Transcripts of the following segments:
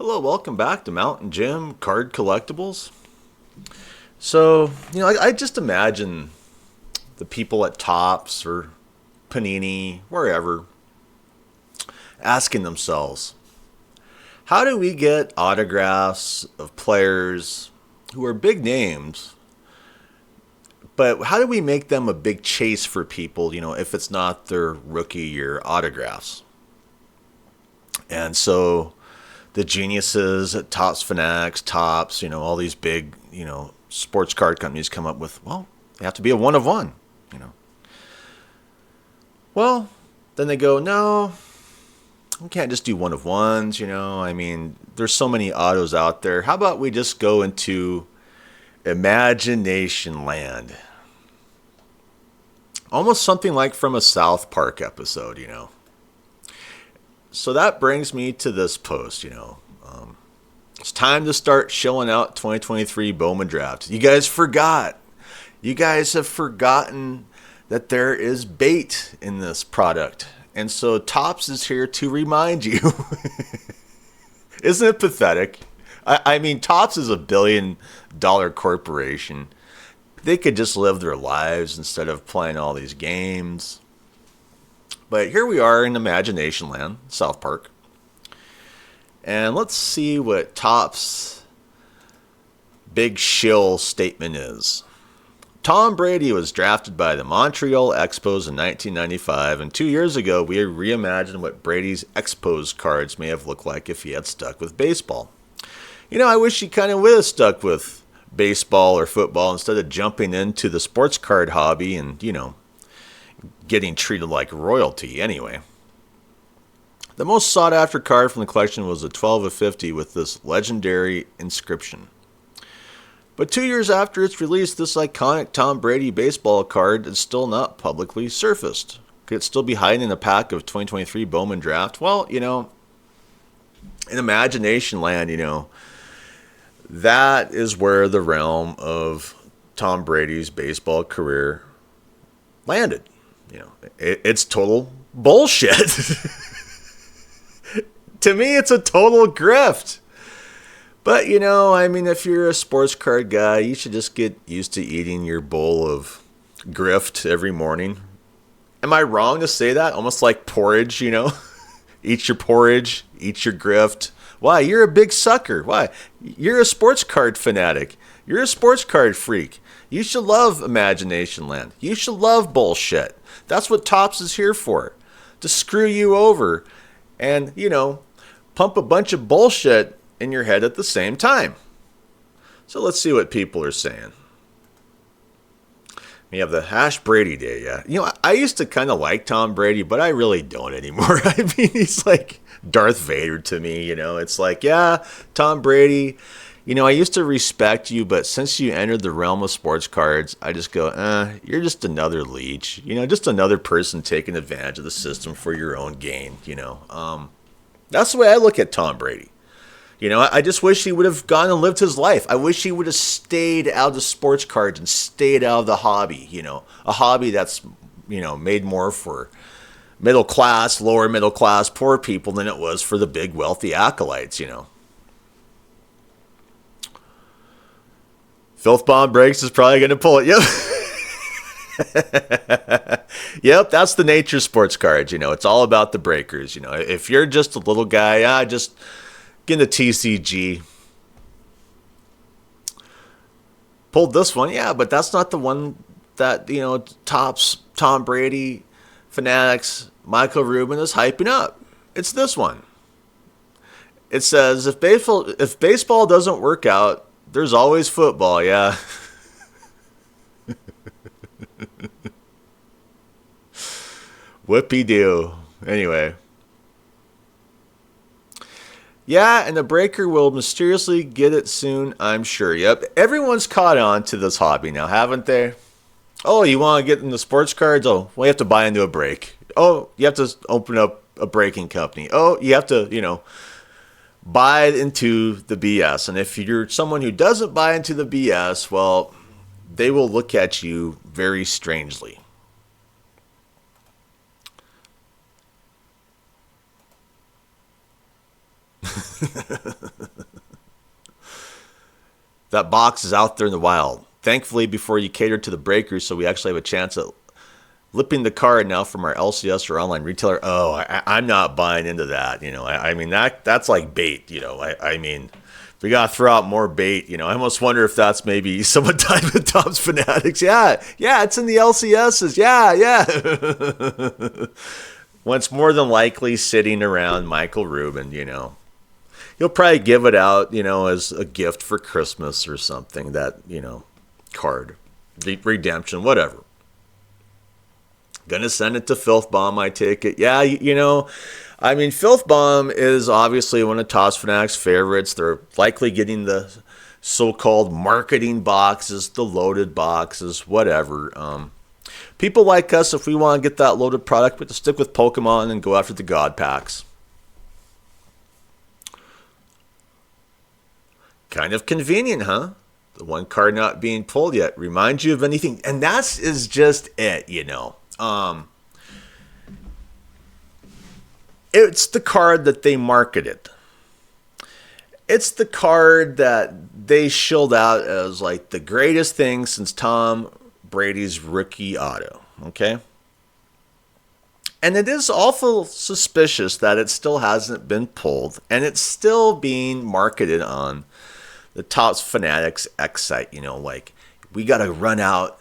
Hello, welcome back to Mountain Jim Card Collectibles. I just imagine the people at Tops or Panini, wherever, asking themselves, how do we get autographs of players who are big names, but how do we make them a big chase for people, if it's not their rookie year autographs? And so the geniuses at Topps Fanatics, Topps, all these big, sports card companies come up with, well, they have to be a one of one. Well, then they go, no, we can't just do one of ones, I mean, there's so many autos out there. How about we just go into imagination land? Almost something like from a South Park episode. So that brings me to this post. It's time to start shilling out 2023 Bowman draft. You guys forgot. You guys have forgotten that there is bait in this product. And so Topps is here to remind you. Isn't it pathetic? I mean, Topps is $1 billion corporation. They could just live their lives instead of playing all these games. But here we are in Imagination Land, South Park. And let's see what Topps' big shill statement is. Tom Brady was drafted by the Montreal Expos in 1995, and 2 years ago we reimagined what Brady's Expos cards may have looked like if he had stuck with baseball. I wish he kind of would have stuck with baseball or football instead of jumping into the sports card hobby and, getting treated like royalty anyway. The most sought after card from the collection was a 12 of 50 with this legendary inscription. But 2 years after its release, this iconic Tom Brady baseball card is still not publicly surfaced. Could it still be hiding in a pack of 2023 Bowman draft? Well, in Imagination Land, that is where the realm of Tom Brady's baseball career landed. It's total bullshit. To me, it's a total grift. But, if you're a sports card guy, you should just get used to eating your bowl of grift every morning. Am I wrong to say that? Almost like porridge, Eat your porridge, eat your grift. Why? You're a big sucker. Why? You're a sports card fanatic. You're a sports card freak. You should love Imagination Land. You should love bullshit. That's what Topps is here for. To screw you over and, pump a bunch of bullshit in your head at the same time. So let's see what people are saying. We have the Hash Brady Day, yeah. I used to kind of like Tom Brady, but I really don't anymore. I mean, he's like Darth Vader to me, It's like, yeah, Tom Brady, I used to respect you, but since you entered the realm of sports cards, I just go, you're just another leech, just another person taking advantage of the system for your own gain, That's the way I look at Tom Brady. I just wish he would have gone and lived his life. I wish he would have stayed out of the sports cards and stayed out of the hobby, a hobby that's, made more for middle class, lower middle class, poor people than it was for the big wealthy acolytes, Filth Bomb Breaks is probably going to pull it. Yep. Yep, that's the nature of sports cards, It's all about the breakers, If you're just a little guy, just get into TCG. Pulled this one, yeah, but that's not the one that, Topps, Tom Brady, Fanatics, Michael Rubin is hyping up. It's this one. It says, if baseball doesn't work out, there's always football, yeah. Whoopie-doo. Anyway. Yeah, and the breaker will mysteriously get it soon, I'm sure. Yep, everyone's caught on to this hobby now, haven't they? Oh, you want to get into sports cards? Oh, well, you have to buy into a break. Oh, you have to open up a breaking company. Oh, you have to, buy into the BS. And if you're someone who doesn't buy into the BS, well, they will look at you very strangely. That box is out there in the wild. Thankfully, before you cater to the breakers, so we actually have a chance at lipping the card now from our LCS or online retailer. Oh, I'm not buying into that. I mean, that's like bait. I mean, we got to throw out more bait. I almost wonder if that's maybe someone tied with Tom's Fanatics. Yeah, it's in the LCSs. Yeah. When it's more than likely sitting around Michael Rubin, He'll probably give it out, as a gift for Christmas or something, that, card. Redemption, whatever. Gonna send it to Filth Bomb, I take it. Yeah, I mean, Filth Bomb is obviously one of Toss Fanatics' favorites. They're likely getting the so-called marketing boxes, the loaded boxes, whatever. People like us, if we want to get that loaded product, we have to stick with Pokemon and go after the God Packs. Kind of convenient, huh? The one card not being pulled yet reminds you of anything, and that is just it, It's the card that they marketed. It's the card that they shilled out as like the greatest thing since Tom Brady's rookie auto, okay? And it is awful suspicious that it still hasn't been pulled, and it's still being marketed on the Topps Fanatics X site, like we got to run out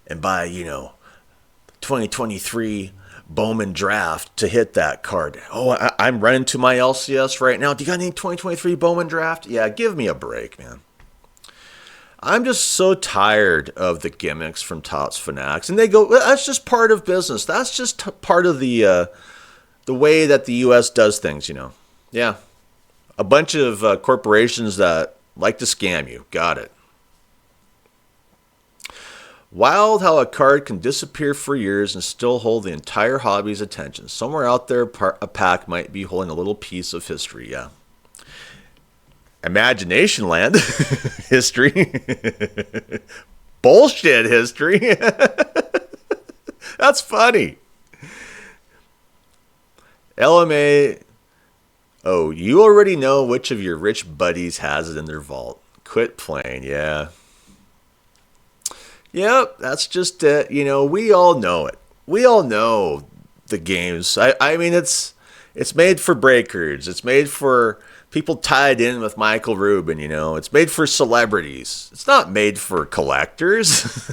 and buy, 2023 Bowman draft to hit that card. Oh, I'm running to my LCS right now. Do you got any 2023 Bowman draft? Yeah, give me a break, man. I'm just so tired of the gimmicks from Topps Fanatics. And they go, well, that's just part of business. That's just part of the way that the U.S. does things, Yeah. A bunch of corporations that like to scam you. Got it. Wild how a card can disappear for years and still hold the entire hobby's attention. Somewhere out there, a pack might be holding a little piece of history, yeah. Imagination land. History. Bullshit history. That's funny. LMA. Oh, you already know which of your rich buddies has it in their vault. Quit playing, yeah. Yep, that's just it. We all know it. We all know the games. I mean, it's made for breakers. It's made for people tied in with Michael Rubin, It's made for celebrities. It's not made for collectors.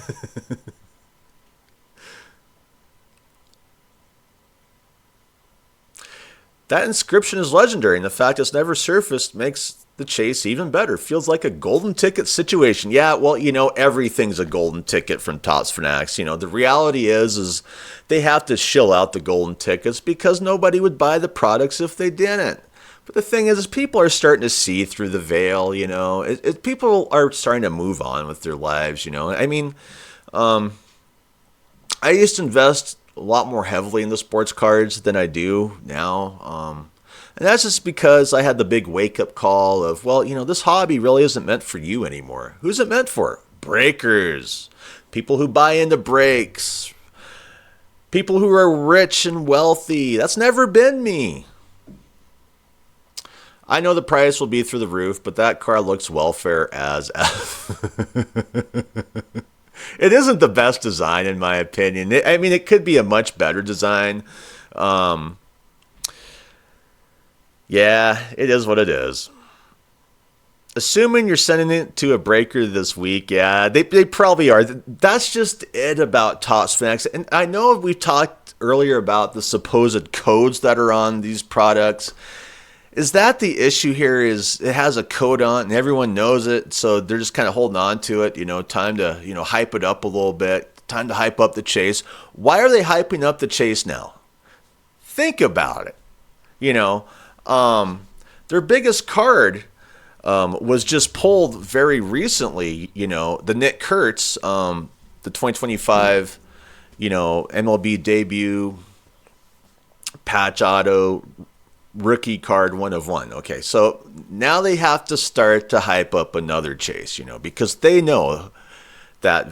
That inscription is legendary, and the fact it's never surfaced makes the chase even better. Feels like a golden ticket situation. Yeah, well, everything's a golden ticket from Topps Fanatics. The reality is they have to shill out the golden tickets because nobody would buy the products if they didn't. But the thing is people are starting to see through the veil, people are starting to move on with their lives, I mean, I used to invest a lot more heavily in the sports cards than I do now. And that's just because I had the big wake-up call of, well, this hobby really isn't meant for you anymore. Who's it meant for? Breakers. People who buy into breaks. People who are rich and wealthy. That's never been me. I know the price will be through the roof, but that card looks welfare as F. It isn't the best design, in my opinion. It could be a much better design. Yeah, it is what it is. Assuming you're sending it to a breaker this week, yeah, they probably are. That's just it about Topps Fanatics. And I know we talked earlier about the supposed codes that are on these products. Is that the issue here? Is it has a code on it and everyone knows it, so they're just kind of holding on to it, time to, hype it up a little bit, time to hype up the chase. Why are they hyping up the chase now? Think about it. Their biggest card was just pulled very recently, the Nick Kurtz, the 2025, MLB debut patch auto rookie card 1 of 1. Okay, so now they have to start to hype up another chase, because they know that,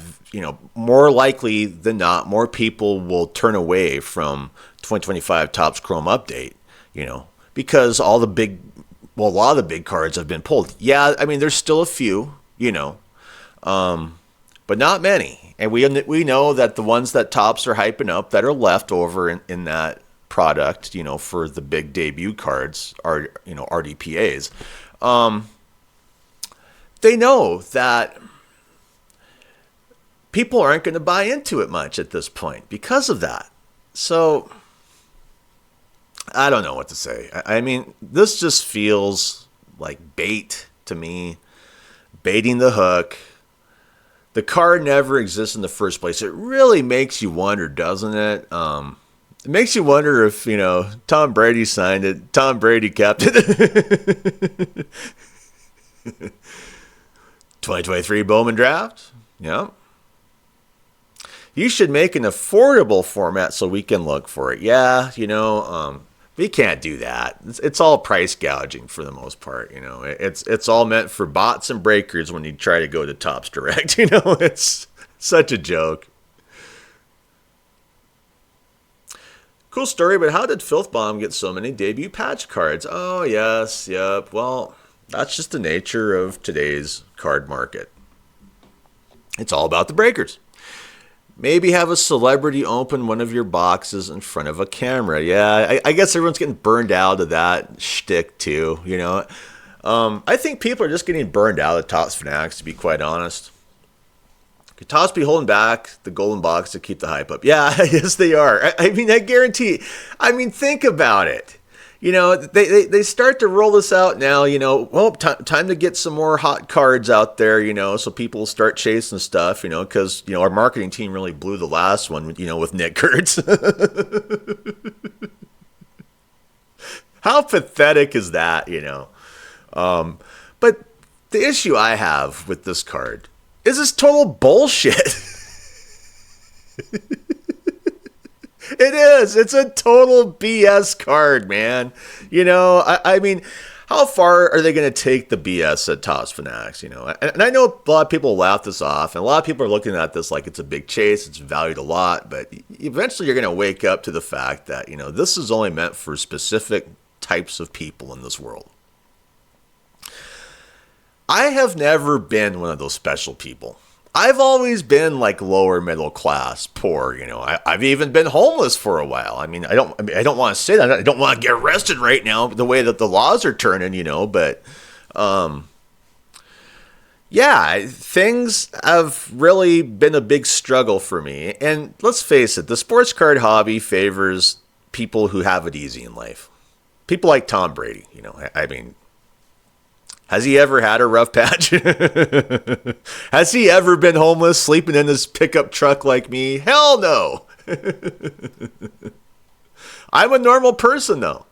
more likely than not, more people will turn away from 2025 Topps Chrome Update, because a lot of the big cards have been pulled. Yeah, there's still a few, you know, but not many. And we know that the ones that Topps are hyping up that are left over in that product, for the big debut cards are, RDPAs. They know that people aren't going to buy into it much at this point because of that. So I don't know what to say. I mean, this just feels like bait to me, baiting the hook. The card never exists in the first place. It really makes you wonder, doesn't it? It makes you wonder if, Tom Brady signed it. Tom Brady kept it. 2023 Bowman draft. Yeah. You should make an affordable format so we can look for it. Yeah, we can't do that. It's all price gouging for the most part. It's all meant for bots and breakers when you try to go to Topps Direct. It's such a joke. Cool story, but how did Filthbomb get so many debut patch cards? Oh, yes, yep. Well, that's just the nature of today's card market. It's all about the breakers. Maybe have a celebrity open one of your boxes in front of a camera. Yeah, I guess everyone's getting burned out of that shtick too, I think people are just getting burned out of Topps Fanatics, to be quite honest. Could Topps be holding back the golden box to keep the hype up? Yeah, yes they are. I mean, I guarantee. I mean, think about it. They start to roll this out now, well, time to get some more hot cards out there, so people start chasing stuff, because, our marketing team really blew the last one, with Nick Kurtz. How pathetic is that, But the issue I have with this card is this total bullshit. It is. It's a total BS card, man. I mean, how far are they going to take the BS at Topps Fanatics? And I know a lot of people laugh this off, and a lot of people are looking at this like it's a big chase. It's valued a lot, but eventually you're going to wake up to the fact that, this is only meant for specific types of people in this world. I have never been one of those special people. I've always been like lower middle class, poor. I've even been homeless for a while. I mean, I don't want to say that. I don't want to get arrested right now the way that the laws are turning, But, yeah, things have really been a big struggle for me. And let's face it, the sports card hobby favors people who have it easy in life. People like Tom Brady, I mean. Has he ever had a rough patch? Has he ever been homeless, sleeping in his pickup truck like me? Hell no. I'm a normal person, though.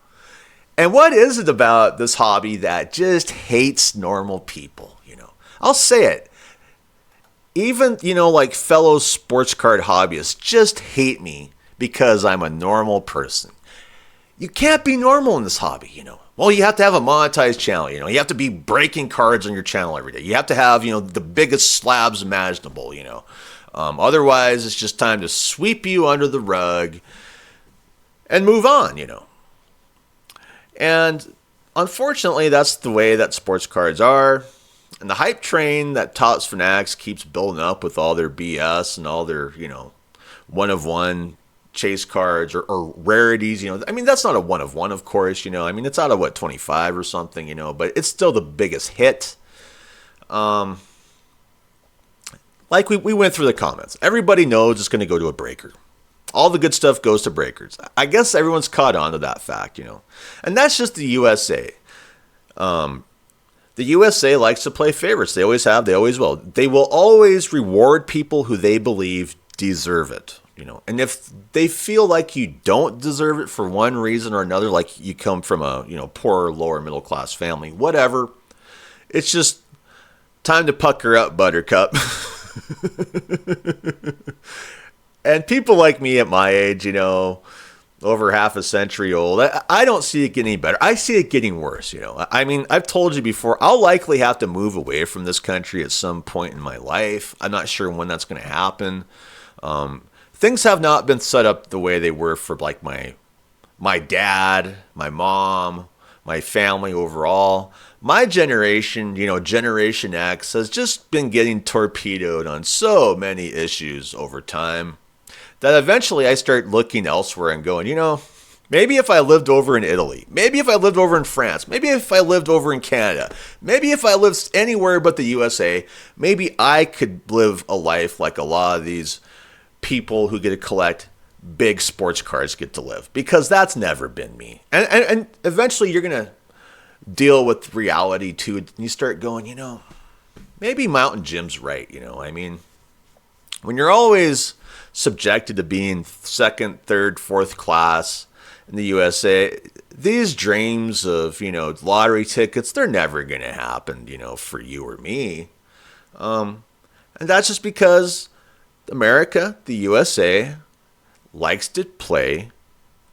And what is it about this hobby that just hates normal people? I'll say it. Even, like fellow sports card hobbyists just hate me because I'm a normal person. You can't be normal in this hobby, Well, you have to have a monetized channel, You have to be breaking cards on your channel every day. You have to have, the biggest slabs imaginable, Otherwise, it's just time to sweep you under the rug and move on, And unfortunately, that's the way that sports cards are. And the hype train that Topps Fanatics keeps building up with all their BS and all their, one-of-one chase cards or rarities, I mean, that's not a one of one, of course, I mean, it's out of 25 or something, but it's still the biggest hit. Like we went through the comments, everybody knows it's going to go to a breaker. All the good stuff goes to breakers. I guess everyone's caught on to that fact, and that's just the USA. The USA likes to play favorites. They always have, they always will. They will always reward people who they believe deserve it. And if they feel like you don't deserve it for one reason or another, like you come from a, poor, lower middle class family, whatever, it's just time to pucker up, buttercup. And people like me at my age, over half a century old, I don't see it getting any better. I see it getting worse, I mean, I've told you before, I'll likely have to move away from this country at some point in my life. I'm not sure when that's going to happen. Things have not been set up the way they were for like my dad, my mom, my family overall. My generation, Generation X, has just been getting torpedoed on so many issues over time that eventually I start looking elsewhere and going, maybe if I lived over in Italy, maybe if I lived over in France, maybe if I lived over in Canada, maybe if I lived anywhere but the USA, maybe I could live a life like a lot of these people who get to collect big sports cars get to live, because that's never been me. And eventually you're going to deal with reality too. And you start going, maybe Mountain Jim's right. When you're always subjected to being second, third, fourth class in the USA, these dreams of, lottery tickets, they're never going to happen, for you or me. And that's just because America, the USA, likes to play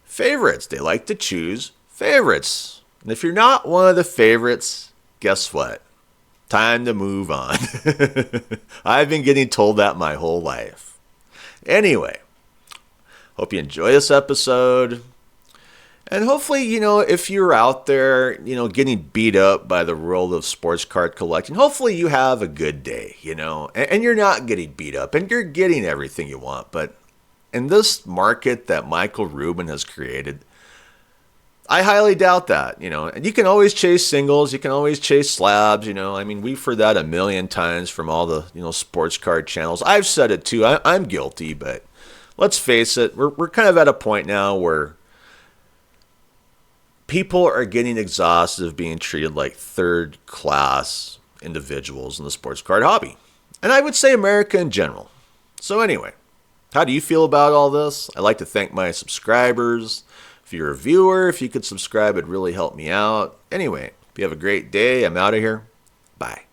favorites. They like to choose favorites. And if you're not one of the favorites, guess what? Time to move on. I've been getting told that my whole life. Anyway, hope you enjoy this episode. And hopefully, if you're out there, getting beat up by the world of sports card collecting, hopefully you have a good day, and you're not getting beat up and you're getting everything you want. But in this market that Michael Rubin has created, I highly doubt that, and you can always chase singles. You can always chase slabs, we've heard that a million times from all the, sports card channels. I've said it too. I'm guilty, but let's face it. We're kind of at a point now where people are getting exhausted of being treated like third class individuals in the sports card hobby. And I would say America in general. So anyway, how do you feel about all this? I'd like to thank my subscribers. If you're a viewer, if you could subscribe, it'd really help me out. Anyway, if you have a great day, I'm out of here. Bye.